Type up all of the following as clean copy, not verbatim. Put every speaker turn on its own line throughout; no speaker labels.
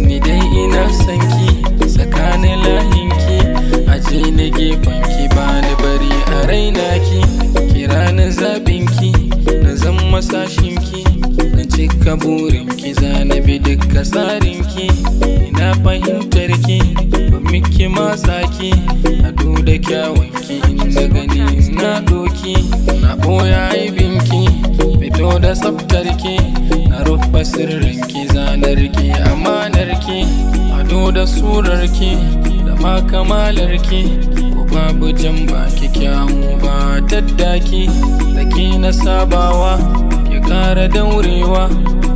Ni dai ina sanki tsakanin layinki, aje ni gefanki bani bari a rainaki. Kira ni zaɓinki na zan masashinki, na cika burinki zana bi duka tsarinki. Ina fahimtarki ba miki matsaki, ado da kyawunki inda gani na doki. Na ɓoya aibinki fito da tsaftarki, na rufe sirrinki zanarki amanarki. Ado da surarki da ma kamalarki, ko babu jan baki kyawu ba taddaki. Da ke na sabawa ke kara daurewa,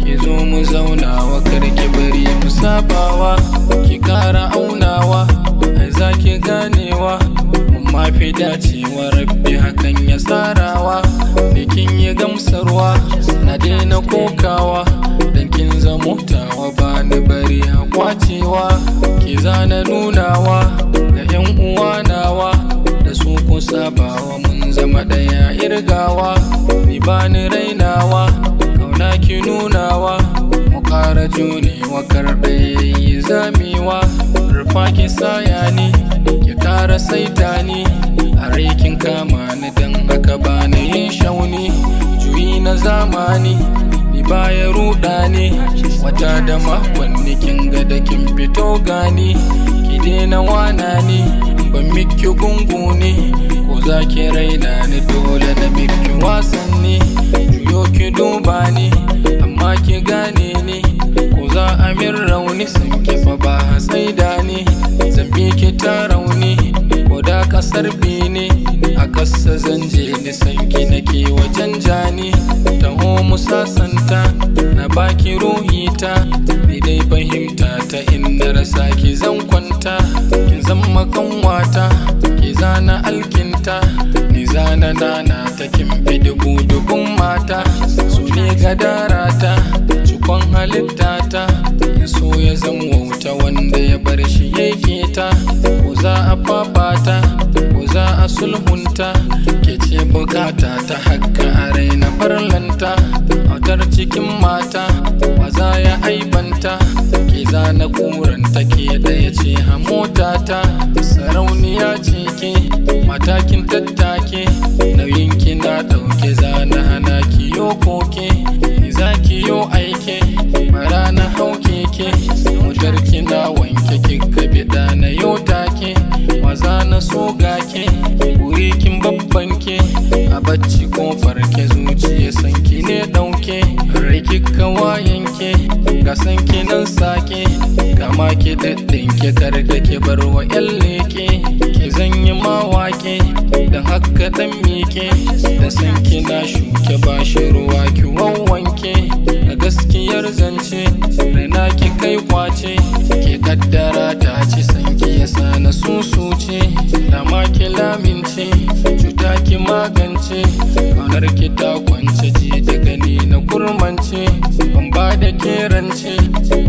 ke zo mu zaunawa karki bari mu sabawa. Ki kara aunawa ai za ki ganewa, mun mafi dacewa rabbi hakan ya tsarawa. Bikin yi gamsarwa na daina kokawa, dan kin zamo tawa bani bari a kwacewa. Ki zana nunawa ga 'yan uwa nawa, da su ku sabawa mun zama daya irgawa. Ni bani rainawa kauna ki nunawa, mu kara junewa karɗai zamewa. Rufa ki saya ni ki kara saita ni, a raikin kama ni dan haka bani yin shauni. Juyi na zamani ni baya ruɗa ne, wata da makonni kin ga da kin fito gani. Ki daina wana ni ban miki gungu ne, ko za ki raina ni dole na miki wasanni. Juyo ki duba ni amma ki gane ni, ko za a min rauni sun kifa ba tsaida ni. Zan bi ki ta rauni ko da kasar bini, a kasa zanje ni sanki nake wajen jani. Taho mu sasanta na baki ruhita, ni dai fahimta ta inda rasa ki zan kwanta. Kin zama kanwata ki zana alkinta, ni zana nana ta kin fi dubu-dubun mata. Su ne gadarata cikon halittata, in so ya zan wauta wanda ya bar shi ya keta. Ko za a fafata ko za a sulhunta, ke ce bukata ta haka a raina farlanta. Autar cikin mata wa za ya aibanta, ke zana kuranta ke daya ce a motata. Sarauniya ce ke matakin tattake, nauyin ki na dauke zana hana ki yo koke. Ni za ki yo aike mara na hau keke, motar ki na wanke kika bida na yo take. Waza na so gake wuri kin babban ke, a bacci kofar ke zuciya sanki ne dauke. Rai kika wayanke ga sanki nan sake, kama ki daddinke karda ki bar wa 'yan leke. Ki zanyi mawake da haka dan mike, da sanki na shuke bashi ruwa ki wawwanke. A gaskiyar zance raina ki kai kwace, ke kaddara ta ci sanki yasa na susuce. Da ma ki lamince cuta ki magance, kaunar ki ta kwance ji da gani na kurmance. Ban ba da kerance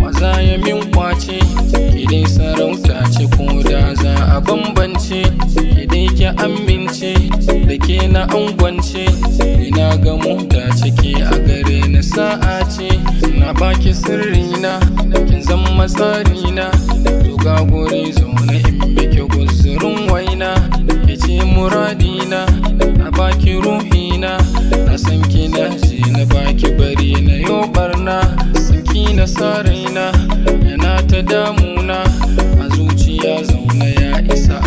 waza ya min kwace, ki dai sarauta ce ko da za a bambance. Ki dai ki amince da ke na angwance, ina ga mota ciki a gare na sa'a ce. Na baki sirrina kin zama tsarina, to ga guri zaune in miki guzurin waina. Ke ce muradina na baki ruhina, na san ki na ji na baki bari na yo barna. Sanki na sa raina yana ta damuna, a zuciya zaune ya isa